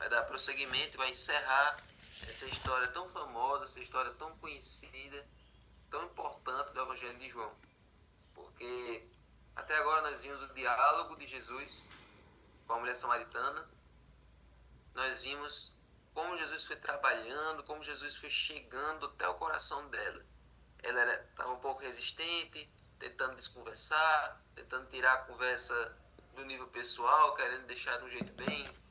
vai dar prosseguimento, vai encerrar essa história tão famosa, essa história tão conhecida, tão importante do Evangelho de João. Porque até agora nós vimos o diálogo de Jesus com a mulher samaritana, nós vimos como Jesus foi trabalhando, como Jesus foi chegando até o coração dela. Ela estava um pouco resistente, tentando desconversar, tentando tirar a conversa do nível pessoal, querendo deixar de um jeito bem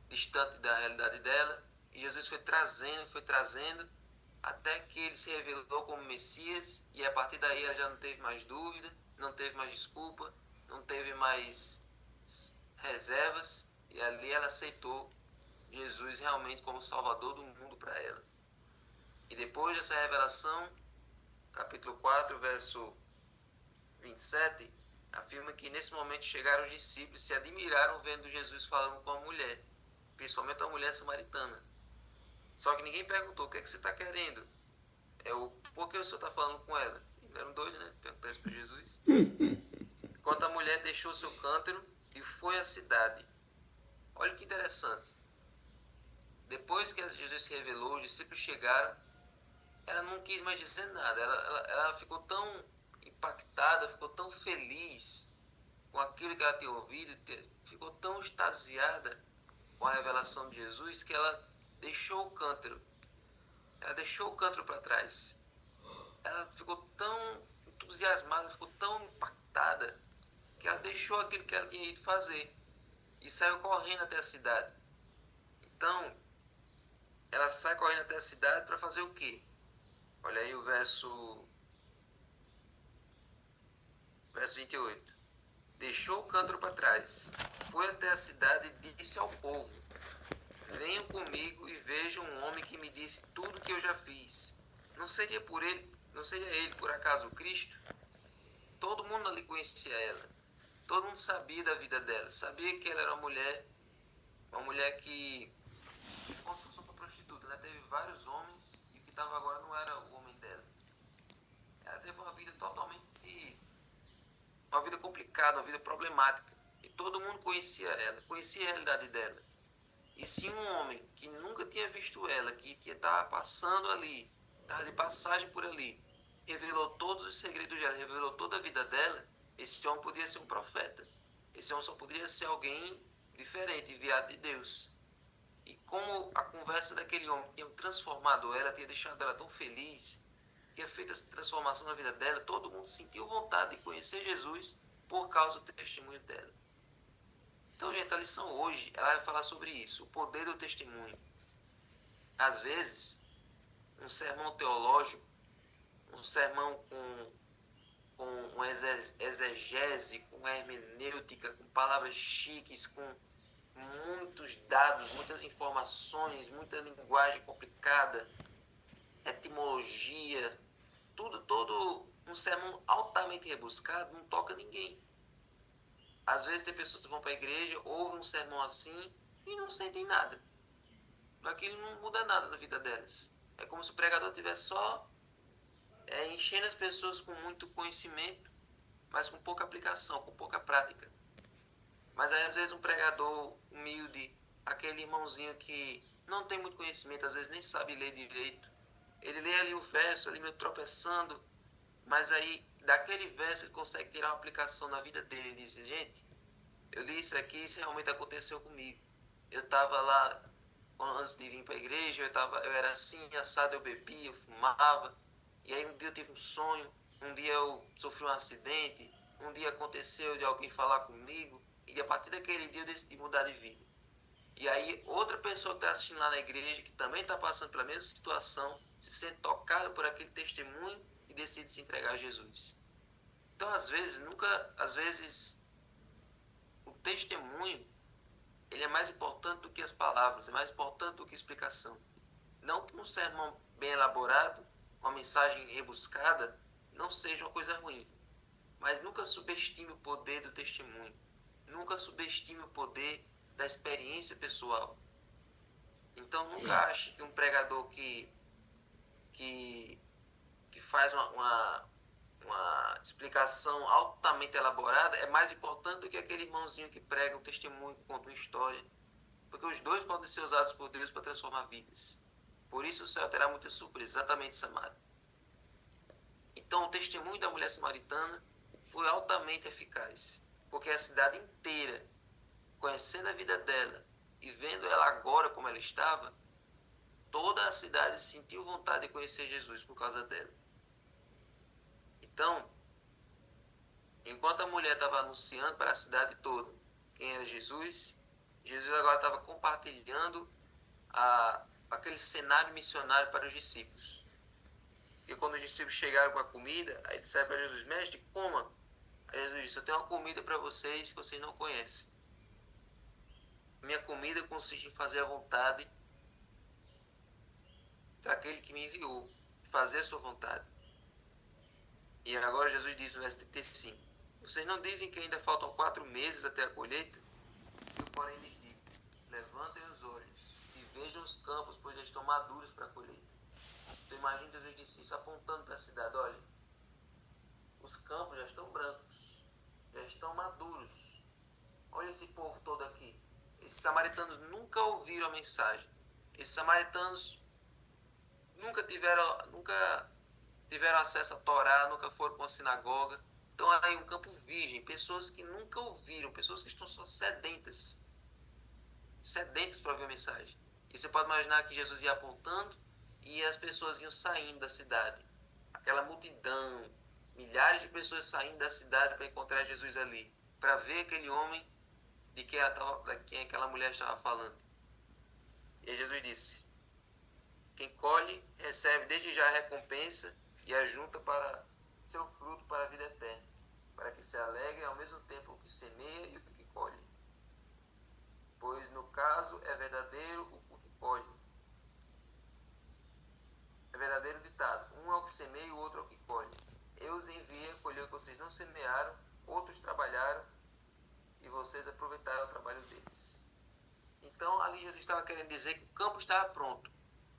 distante da realidade dela. E Jesus foi trazendo, até que ele se revelou como Messias, e a partir daí ela já não teve mais dúvida, não teve mais desculpa, não teve mais reservas, e ali ela aceitou Jesus realmente como Salvador do mundo para ela. E depois dessa revelação, capítulo 4, verso 27, afirma que nesse momento chegaram os discípulos e se admiraram vendo Jesus falando com a mulher, principalmente a mulher samaritana. Só que ninguém perguntou: o que é que você está querendo? Por que o senhor está falando com ela? Eles eram doidos, né? Perguntar isso para Jesus. Enquanto a mulher deixou seu cântaro e foi à cidade. Olha que interessante. Depois que Jesus se revelou, os discípulos chegaram, ela não quis mais dizer nada. Ela ficou tão impactada, ficou tão feliz com aquilo que ela tinha ouvido, ficou tão extasiada com a revelação de Jesus, que ela deixou o cântaro. Ela deixou o cântaro para trás. Ela ficou tão entusiasmada, ficou tão impactada, que ela deixou aquilo que ela tinha ido fazer e saiu correndo até a cidade. Então, ela sai correndo até a cidade para fazer o quê? Olha aí o verso 28. Deixou o cântaro para trás, foi até a cidade e disse ao povo: venham comigo e vejam um homem que me disse tudo o que eu já fiz. Não seria ele por acaso o Cristo? Todo mundo ali conhecia ela. Todo mundo sabia da vida dela. Sabia que ela era uma mulher que, como se fosse uma prostituta, né? Teve vários homens e o que estava agora não era o homem dela. Ela teve uma vida uma vida complicada, uma vida problemática. E todo mundo conhecia ela, conhecia a realidade dela. E se um homem que nunca tinha visto ela, que estava passando ali, estava de passagem por ali, revelou todos os segredos dela, revelou toda a vida dela, esse homem podia ser um profeta. Esse homem só poderia ser alguém diferente, enviado de Deus. E como a conversa daquele homem tinha transformado ela, tinha deixado ela tão feliz, tinha feito essa transformação na vida dela, todo mundo sentiu vontade de conhecer Jesus por causa do testemunho dela. Então, gente, a lição hoje, ela vai falar sobre isso, o poder do testemunho. Às vezes, um sermão teológico, um sermão com uma exegese, com hermenêutica, com palavras chiques, com muitos dados, muitas informações, muita linguagem complicada, etimologia, todo um sermão altamente rebuscado não toca ninguém. Às vezes tem pessoas que vão para a igreja, ouvem um sermão assim e não sentem nada. Aquilo não muda nada na vida delas. É como se o pregador estivesse só enchendo as pessoas com muito conhecimento, mas com pouca aplicação, com pouca prática. Mas aí às vezes um pregador humilde, aquele irmãozinho que não tem muito conhecimento, às vezes nem sabe ler direito, ele lê ali o verso, ali meio tropeçando, mas aí daquele verso ele consegue tirar uma aplicação na vida dele. Ele diz: gente, eu li isso aqui, isso realmente aconteceu comigo. Eu estava lá, antes de vir para a igreja, eu era assim, assado, eu bebia, eu fumava. E aí um dia eu tive um sonho, um dia eu sofri um acidente, um dia aconteceu de alguém falar comigo. E a partir daquele dia eu decidi mudar de vida. E aí outra pessoa que está assistindo lá na igreja, que também está passando pela mesma situação, se sente tocada por aquele testemunho e decide se entregar a Jesus. Então às vezes o testemunho ele é mais importante do que as palavras, é mais importante do que a explicação. Não que um sermão bem elaborado, uma mensagem rebuscada, não seja uma coisa ruim. Mas nunca subestime o poder do testemunho. Nunca subestime o poder da experiência pessoal. Então nunca ache que um pregador que, que faz uma explicação altamente elaborada é mais importante do que aquele irmãozinho que prega um testemunho, que conta uma história. Porque os dois podem podem ser usados por Deus para transformar vidas. Por isso o céu terá muitas surpresas, exatamente Samaria. Então o testemunho da mulher samaritana foi altamente eficaz, porque a cidade inteira, conhecendo a vida dela e vendo ela agora como ela estava, toda a cidade sentiu vontade de conhecer Jesus por causa dela. Então, enquanto a mulher estava anunciando para a cidade toda quem era Jesus, Jesus agora estava compartilhando aquele cenário missionário para os discípulos. E quando os discípulos chegaram com a comida, aí disseram para Jesus: mestre, coma. Aí Jesus disse: eu tenho uma comida para vocês que vocês não conhecem. Minha comida consiste em fazer a vontade daquele que me enviou, fazer a sua vontade. E agora Jesus diz no verso 35: vocês não dizem que ainda faltam 4 meses até a colheita? Eu, porém, lhes digo: levantem os olhos e vejam os campos, pois já estão maduros para a colheita. Então imagina Jesus disse isso, apontando para a cidade: olha, os campos já estão brancos, já estão maduros. Olha esse povo todo aqui. Esses samaritanos nunca ouviram a mensagem. Esses samaritanos nunca tiveram acesso à Torá, nunca foram para uma sinagoga. Então aí um campo virgem, pessoas que nunca ouviram, pessoas que estão só sedentas para ouvir a mensagem. E você pode imaginar que Jesus ia apontando e as pessoas iam saindo da cidade. Aquela multidão, milhares de pessoas saindo da cidade para encontrar Jesus ali, para ver aquele homem de quem aquela mulher estava falando. E aí Jesus disse: quem colhe recebe desde já a recompensa e ajunta para seu fruto para a vida eterna, para que se alegre ao mesmo tempo o que semeia e o que colhe. Pois no caso é verdadeiro o que colhe. É verdadeiro ditado: um é o que semeia e o outro é o que colhe. Eu os enviei a colher o que vocês não semearam, outros trabalharam e vocês aproveitaram o trabalho deles. Então ali Jesus estava querendo dizer que o campo estava pronto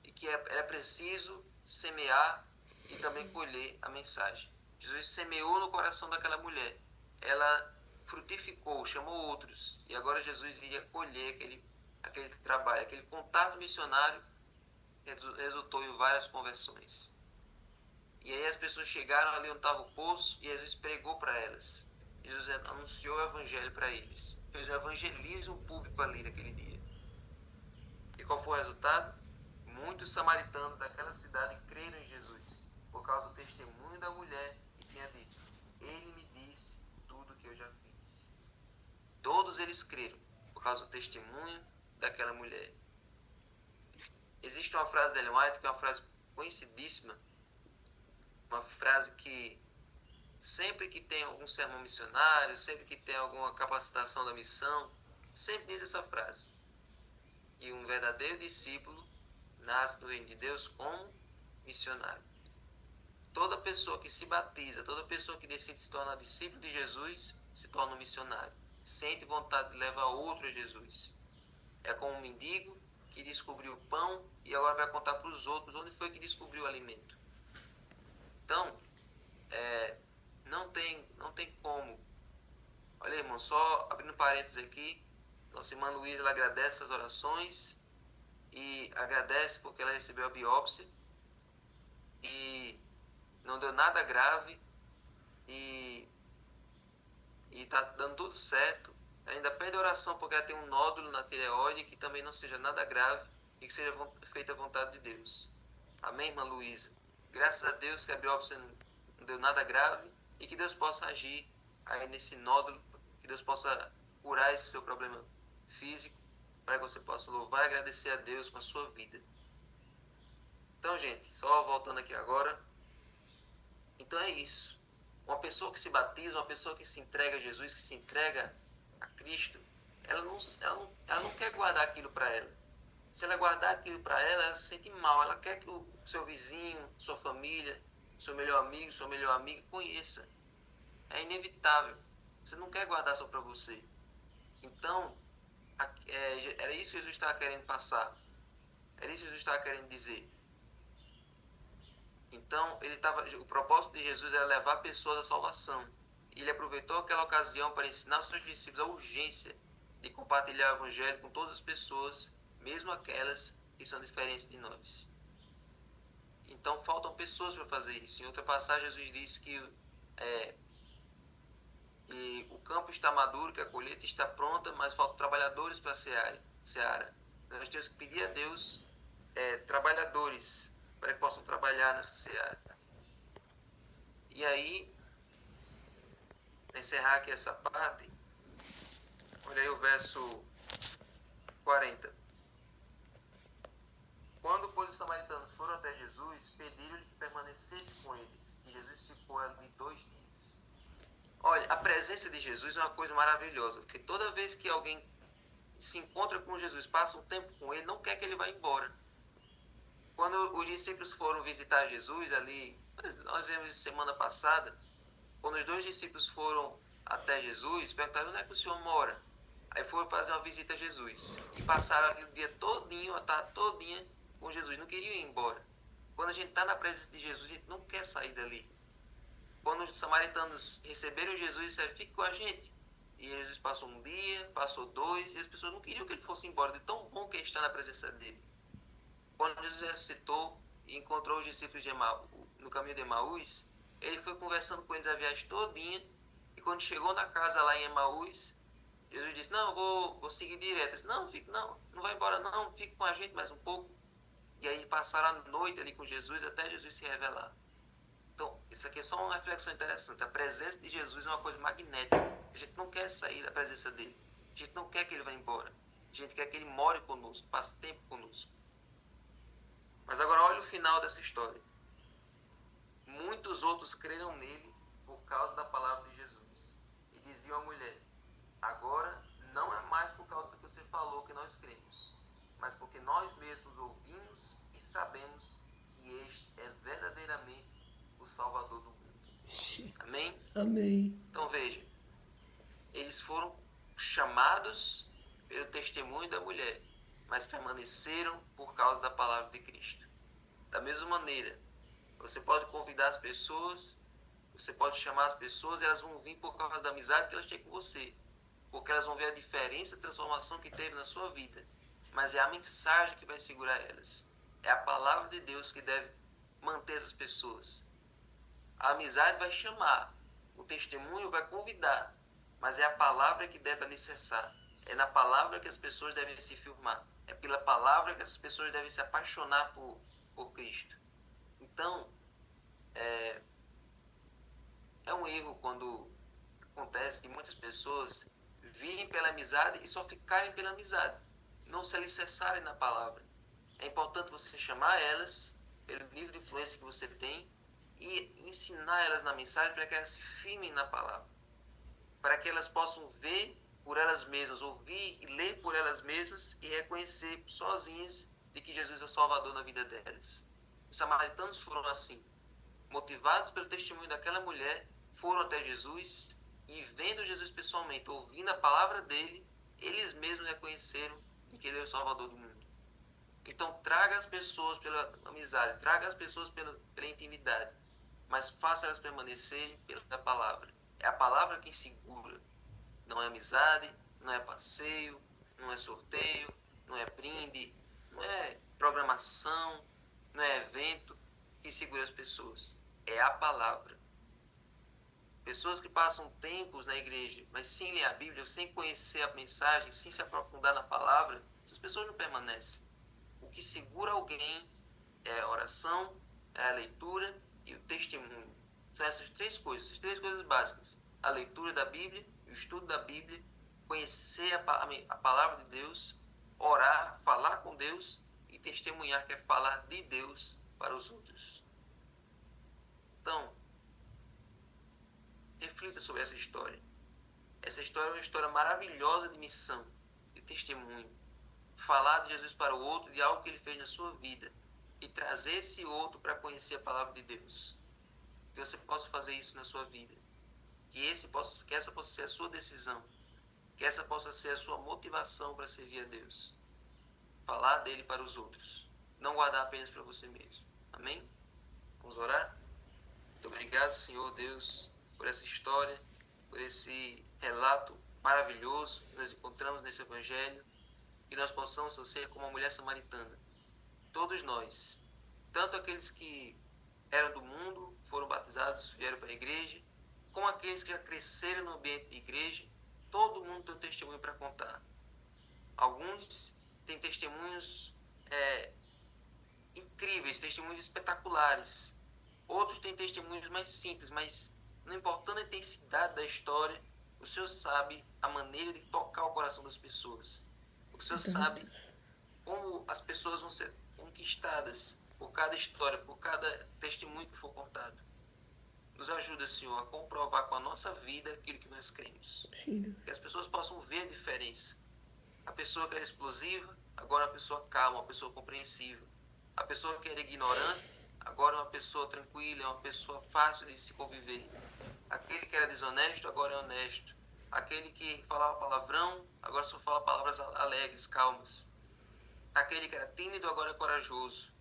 e que era preciso semear e também colher a mensagem. Jesus semeou no coração daquela mulher, ela frutificou, chamou outros, e agora Jesus iria colher aquele trabalho, aquele contato missionário resultou em várias conversões. E aí as pessoas chegaram ali onde estava o poço e Jesus pregou para elas. Jesus anunciou o evangelho para eles, fez um evangelismo público ali naquele dia. E qual foi o resultado? Muitos samaritanos daquela cidade creram em Jesus, por causa do testemunho da mulher que tinha dito: ele me disse tudo o que eu já fiz. Todos eles creram, por causa do testemunho daquela mulher. Existe uma frase de Ellen White que é uma frase conhecidíssima, uma frase que sempre que tem algum sermão missionário, sempre que tem alguma capacitação da missão, sempre diz essa frase: que um verdadeiro discípulo nasce no reino de Deus como missionário. Toda pessoa que se batiza, toda pessoa que decide se tornar discípulo de Jesus, se torna um missionário. Sente vontade de levar outro a Jesus. É como um mendigo que descobriu o pão e agora vai contar para os outros onde foi que descobriu o alimento. Então, não tem como. Olha, irmão, só abrindo parênteses aqui, nossa irmã Luísa, ela agradece as orações e agradece porque ela recebeu a biópsia e não deu nada grave e tá dando tudo certo. Ainda pede oração porque ela tem um nódulo na tireoide que também não seja nada grave e que seja feita a vontade de Deus. Amém, irmã Luísa? Graças a Deus que a biópsia não deu nada grave e que Deus possa agir aí nesse nódulo, que Deus possa curar esse seu problema físico, para que você possa louvar e agradecer a Deus com a sua vida. Então, gente, só voltando aqui agora. Então é isso. Uma pessoa que se batiza, uma pessoa que se entrega a Jesus, que se entrega a Cristo, ela não quer guardar aquilo para ela. Se ela guardar aquilo para ela, ela se sente mal. Ela quer que o seu vizinho, sua família, seu melhor amigo, sua melhor amiga conheça. É inevitável. Você não quer guardar só para você. Então, era isso que Jesus estava querendo passar. Era isso que Jesus estava querendo dizer. Então, o propósito de Jesus era levar pessoas à salvação. E ele aproveitou aquela ocasião para ensinar os seus discípulos a urgência de compartilhar o evangelho com todas as pessoas mesmo aquelas que são diferentes de nós. Então faltam pessoas para fazer isso. Em outra passagem, Jesus disse que o campo está maduro, que a colheita está pronta, mas faltam trabalhadores para a seara. Nós temos que pedir a Deus trabalhadores para que possam trabalhar nessa seara. E aí, para encerrar aqui essa parte, olha aí o verso 40. Quando, pois, os samaritanos foram até Jesus, pediram-lhe que permanecesse com eles. E Jesus ficou ali 2 dias. Olha, a presença de Jesus é uma coisa maravilhosa, porque toda vez que alguém se encontra com Jesus, passa um tempo com ele, não quer que ele vá embora. Quando os discípulos foram visitar Jesus ali, nós vimos semana passada, quando os 2 discípulos foram até Jesus, perguntaram: onde é que o Senhor mora? Aí foram fazer uma visita a Jesus. E passaram ali o dia todinho, a tarde todinha com Jesus. Não queriam ir embora. Quando a gente está na presença de Jesus, a gente não quer sair dali. Quando os samaritanos receberam Jesus, disseram: fique com a gente. E Jesus passou 1 dia, passou 2, e as pessoas não queriam que ele fosse embora, de tão bom que é estar na presença dele. Quando Jesus ressuscitou e encontrou os discípulos no caminho de Emaús, ele foi conversando com eles a viagem todinha, e quando chegou na casa lá em Emaús, Jesus disse: não, vou seguir direto. Ele disse: não vai embora não, fique com a gente mais um pouco. E aí passaram a noite ali com Jesus até Jesus se revelar. Então, isso aqui é só uma reflexão interessante. A presença de Jesus é uma coisa magnética. A gente não quer sair da presença dele. A gente não quer que ele vá embora. A gente quer que ele more conosco, passe tempo conosco. Mas agora olha o final dessa história. Muitos outros creram nele por causa da palavra de Jesus. E diziam à mulher: agora não é mais por causa do que você falou que nós cremos, mas porque nós mesmos ouvimos e sabemos que este é verdadeiramente o Salvador do mundo. Amém? Amém. Então veja, eles foram chamados pelo testemunho da mulher, mas permaneceram por causa da palavra de Cristo. Da mesma maneira, você pode convidar as pessoas, você pode chamar as pessoas e elas vão vir por causa da amizade que elas têm com você, porque elas vão ver a diferença e a transformação que teve na sua vida. Mas é a mensagem que vai segurar elas. É a palavra de Deus que deve manter essas pessoas. A amizade vai chamar, o testemunho vai convidar, mas é a palavra que deve alicerçar. É na palavra que as pessoas devem se firmar. É pela palavra que essas pessoas devem se apaixonar por Cristo. Então, é um erro quando acontece de muitas pessoas virem pela amizade e só ficarem pela amizade, não se alicerçarem na palavra. É importante você chamar elas pelo nível de influência que você tem e ensinar elas na mensagem para que elas se firmem na palavra, para que elas possam ver por elas mesmas, ouvir e ler por elas mesmas e reconhecer sozinhas de que Jesus é o Salvador na vida delas. Os samaritanos foram assim, motivados pelo testemunho daquela mulher, foram até Jesus e, vendo Jesus pessoalmente, ouvindo a palavra dele, eles mesmos reconheceram que ele é o Salvador do mundo. Então, traga as pessoas pela amizade, traga as pessoas pela intimidade, mas faça elas permanecerem pela palavra. É a palavra quem segura. Não é amizade, não é passeio, não é sorteio, não é brinde, não é programação, não é evento que segura as pessoas. É a palavra. Pessoas que passam tempos na igreja, mas sem ler a Bíblia, sem conhecer a mensagem, sem se aprofundar na palavra, essas pessoas não permanecem. O que segura alguém é a oração, é a leitura e o testemunho. São essas três coisas básicas. A leitura da Bíblia, o estudo da Bíblia, conhecer a palavra de Deus, orar, falar com Deus e testemunhar, que é falar de Deus para os outros. Então, reflita sobre essa história. Essa história é uma história maravilhosa de missão, de testemunho. Falar de Jesus para o outro, de algo que ele fez na sua vida, e trazer esse outro para conhecer a palavra de Deus. Que você possa fazer isso na sua vida. Que essa possa ser a sua decisão. Que essa possa ser a sua motivação para servir a Deus. Falar dele para os outros. Não guardar apenas para você mesmo. Amém? Vamos orar? Muito obrigado, Senhor Deus, por essa história, por esse relato maravilhoso que nós encontramos nesse Evangelho. que nós possamos ser como a mulher samaritana. Todos nós, tanto aqueles que eram do mundo, foram batizados, vieram para a igreja, como aqueles que já cresceram no ambiente de igreja, todo mundo tem um testemunho para contar. Alguns têm testemunhos incríveis, testemunhos espetaculares. Outros têm testemunhos mais simples, mas não importando a intensidade da história, o Senhor sabe a maneira de tocar o coração das pessoas. O Senhor sabe como as pessoas vão ser conquistadas por cada história, por cada testemunho que for contado. Nos ajuda, Senhor, a comprovar com a nossa vida aquilo que nós cremos. Sim. Que as pessoas possam ver a diferença. A pessoa que era explosiva, agora é uma pessoa calma, uma pessoa compreensiva. A pessoa que era ignorante, agora é uma pessoa tranquila, é uma pessoa fácil de se conviver. Aquele que era desonesto, agora é honesto. Aquele que falava palavrão, agora só fala palavras alegres, calmas. Aquele que era tímido, agora é corajoso.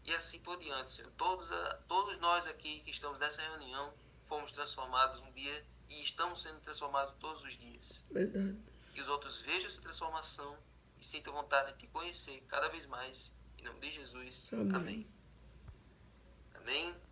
E assim por diante, Senhor. Todos nós aqui que estamos nessa reunião fomos transformados um dia e estamos sendo transformados todos os dias. Verdade. Que os outros vejam essa transformação e sintam vontade de te conhecer cada vez mais. Em nome de Jesus. Amém. Amém. Amém.